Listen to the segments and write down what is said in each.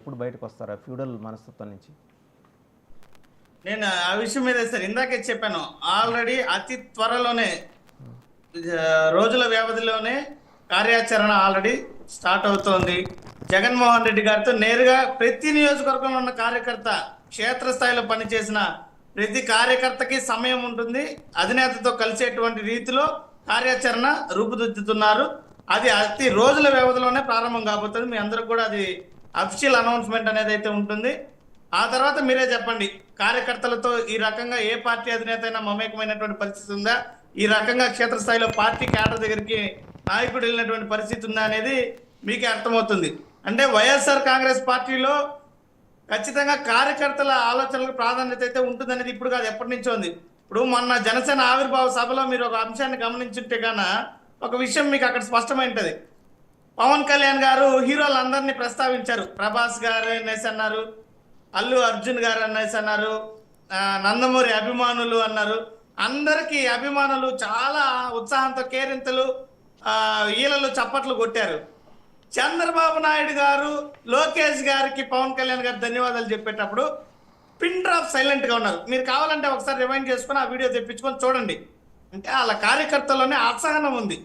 ఇప్పుడు బయటకు వస్తారా ఫ్యూడల్ మనస్తత్వం నుంచి? నేను ఆ విషయం మీద సార్ ఇందాకే చెప్పాను. ఆల్రెడీ అతి త్వరలోనే రోజుల వ్యవధిలోనే కార్యాచరణ ఆల్రెడీ స్టార్ట్ అవుతోంది. జగన్మోహన్ రెడ్డి గారితో నేరుగా ప్రతి నియోజకవర్గంలో ఉన్న కార్యకర్త, క్షేత్రస్థాయిలో పనిచేసిన ప్రతి కార్యకర్తకి సమయం ఉంటుంది. అధినేతతో కలిసేటువంటి రీతిలో కార్యాచరణ రూపుదిద్దుతున్నారు. అది అతి రోజుల వ్యవధిలోనే ప్రారంభం కాబోతుంది. మీ అందరికి కూడా అది అఫీషియల్ అనౌన్స్మెంట్ అనేది అయితే ఉంటుంది. ఆ తర్వాత మీరే చెప్పండి, కార్యకర్తలతో ఈ రకంగా ఏ పార్టీ అధినేత అయినా మమేకమైనటువంటి పరిస్థితి ఉందా, ఈ రకంగా క్షేత్రస్థాయిలో పార్టీ క్యాడర్ దగ్గరికి నాయకుడు వెళ్ళినటువంటి పరిస్థితి ఉందా అనేది మీకే అర్థమవుతుంది. అంటే వైఎస్ఆర్ కాంగ్రెస్ పార్టీలో ఖచ్చితంగా కార్యకర్తల ఆలోచనలకు ప్రాధాన్యత అయితే ఉంటుందనేది ఇప్పుడు కాదు, ఎప్పటి నుంచో ఉంది. ఇప్పుడు మొన్న జనసేన ఆవిర్భావ సభలో మీరు ఒక అంశాన్ని గమనించుంటే గాన ఒక విషయం మీకు అక్కడ స్పష్టమైంటది. పవన్ కళ్యాణ్ గారు హీరోలందరినీ ప్రస్తావించారు. ప్రభాస్ గారు అనేసి అన్నారు, అల్లు అర్జున్ గారు అనేసి అన్నారు, నందమూరి అభిమానులు అన్నారు. అందరికీ అభిమానులు చాలా ఉత్సాహంతో కేరింతలు, ఈలలు చప్పట్లు కొట్టారు. చంద్రబాబు నాయుడు గారు లోకేష్ గారికి పవన్ కళ్యాణ్ గారు ధన్యవాదాలు చెప్పేటప్పుడు పిన్ డ్రాప్ సైలెంట్ గా ఉన్నారు. మీరు కావాలంటే ఒకసారి రిమైండ్ చేసుకుని ఆ వీడియో తెప్పించుకొని చూడండి. అంటే వాళ్ళ కార్యకర్తల్లోనే అసహనం ఉంది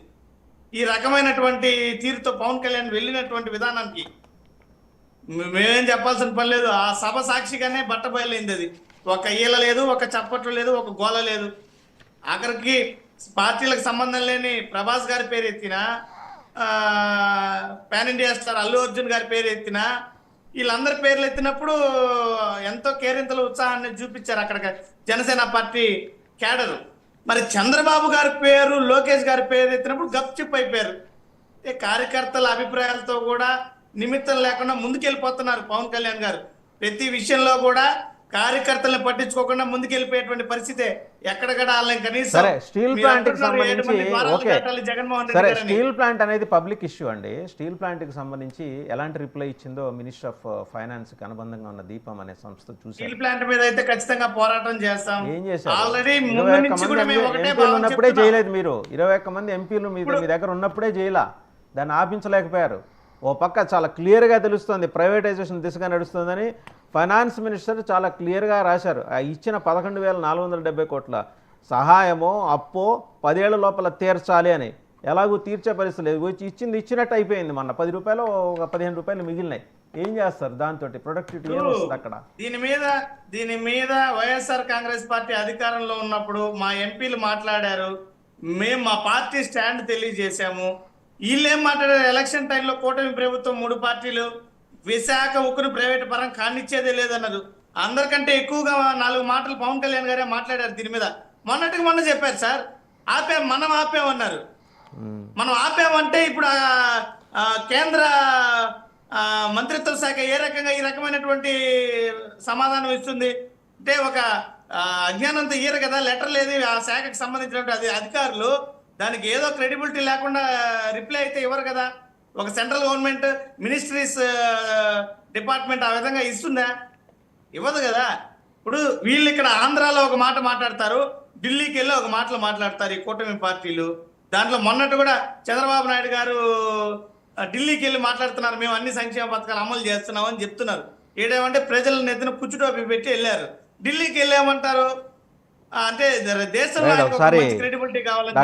ఈ రకమైనటువంటి తీరుతో పవన్ కళ్యాణ్ వెళ్ళినటువంటి విధానానికి. మేమేం చెప్పాల్సిన పని లేదు, ఆ సభ సాక్షిగానే బట్టబయలైంది. అది ఒక ఈల లేదు, ఒక చప్పట్లు లేదు, ఒక గోల లేదు. ఆఖరికి పార్టీలకు సంబంధం లేని ప్రభాస్ గారి పేరు ఎత్తినా, pan India star Allu Arjun గారి పేరు ఎత్తినా, వీళ్ళందరి పేర్లు ఎత్తినప్పుడు ఎంతో కేరింతలు ఉత్సాహాన్ని చూపించారు అక్కడ జనసేన పార్టీ క్యాడరు. మరి చంద్రబాబు గారి పేరు, లోకేష్ గారి పేరు ఎత్తినప్పుడు గప్చిప్ అయిపోయారు. కార్యకర్తల అభిప్రాయాలతో కూడా నిమిత్తం లేకుండా ముందుకెళ్ళిపోతున్నారు పవన్ కళ్యాణ్ గారు. ప్రతి విషయంలో కూడా కార్యకర్తలను పట్టించుకోకుండా ముందుకెళ్ళిపోయేటువంటి పరిస్థితే. ఎక్కడక్కడ సరే, స్టీల్ ప్లాంట్ కి సంబంధించి సరే, స్టీల్ ప్లాంట్ అనేది పబ్లిక్ ఇష్యూ అండి. స్టీల్ ప్లాంట్ కి సంబంధించి ఎలాంటి రిప్లై ఇచ్చిందో మినిస్టర్ ఆఫ్ ఫైనాన్స్ కి అనుబంధంగా ఉన్న దీపం అనే సంస్థ చూసి, స్టీల్ ప్లాంట్ మీద అయితే ఖచ్చితంగా పోరాటం చేస్తాం. ఏం చేశారు? ఆల్రెడీ ఉన్నప్పుడే చేయలేదు మీరు. 21 మంది ఎంపీలు మీ దగ్గర ఉన్నప్పుడే చేయలా, దాన్ని ఆపించలేకపోయారు. ఓ పక్క చాలా క్లియర్గా తెలుస్తుంది ప్రైవేటైజేషన్ దిశగా నడుస్తుందని ఫైనాన్స్ మినిస్టర్ చాలా క్లియర్గా రాశారు. ఇచ్చిన 11,470 కోట్ల సహాయమో అప్పో 10 ఏళ్ల లోపల తీర్చాలి అని. ఎలాగూ తీర్చే పరిస్థితి లేదు, వచ్చి ఇచ్చినట్టు అయిపోయింది. మొన్న 10 రూపాయలు ఒక 15 రూపాయలు మిగిలినాయి. ఏం చేస్తారు దాంతో? ప్రొడక్టివిటీ ఏమొస్తుంది అక్కడ? దీని మీద వైఎస్ఆర్ కాంగ్రెస్ పార్టీ అధికారంలో ఉన్నప్పుడు మా ఎంపీలు మాట్లాడారు, మేము మా పార్టీ స్టాండ్ తెలియజేశాము. వీళ్ళు ఏం మాట్లాడారు? ఎలక్షన్ టైంలో కూటమి ప్రభుత్వం 3 పార్టీలు విశాఖ ఉక్కును ప్రైవేటు పరం కానిచ్చేదే లేదన్నారు. అందరికంటే ఎక్కువగా 4 మాటలు పవన్ కళ్యాణ్ గారే మాట్లాడారు దీని మీద. మొన్నటికి మొన్న చెప్పారు, సార్ మనం ఆపామన్నారు. మనం ఆపామంటే ఇప్పుడు కేంద్ర మంత్రిత్వ శాఖ ఏ రకంగా ఈ రకమైనటువంటి సమాధానం ఇస్తుంది? అంటే ఒక అజ్ఞానంతో ఇయ్యరు కదా, లెటర్ లేదు ఆ శాఖకు సంబంధించినటువంటి అధికారులు, దానికి ఏదో క్రెడిబిలిటీ లేకుండా రిప్లై అయితే ఇవ్వరు కదా. ఒక సెంట్రల్ గవర్నమెంట్ మినిస్ట్రీస్ డిపార్ట్మెంట్ ఆ విధంగా ఇస్తుందా? ఇవ్వదు కదా. ఇప్పుడు వీళ్ళు ఇక్కడ ఆంధ్రాలో ఒక మాట మాట్లాడతారు, ఢిల్లీకి వెళ్ళి ఒక మాటలు మాట్లాడతారు ఈ కూటమి పార్టీలు. దాంట్లో మొన్నట్టు కూడా చంద్రబాబు నాయుడు గారు ఢిల్లీకి వెళ్ళి మాట్లాడుతున్నారు, మేము అన్ని సంక్షేమ పథకాలు అమలు చేస్తున్నాం అని చెప్తున్నారు. ఏడేమంటే ప్రజల నెత్తిన పుచ్చుటోపి పెట్టి వెళ్ళారు. ఢిల్లీకి వెళ్ళేమంటారు అంటే దేశంలో క్రెడిబిలిటీ కావాలని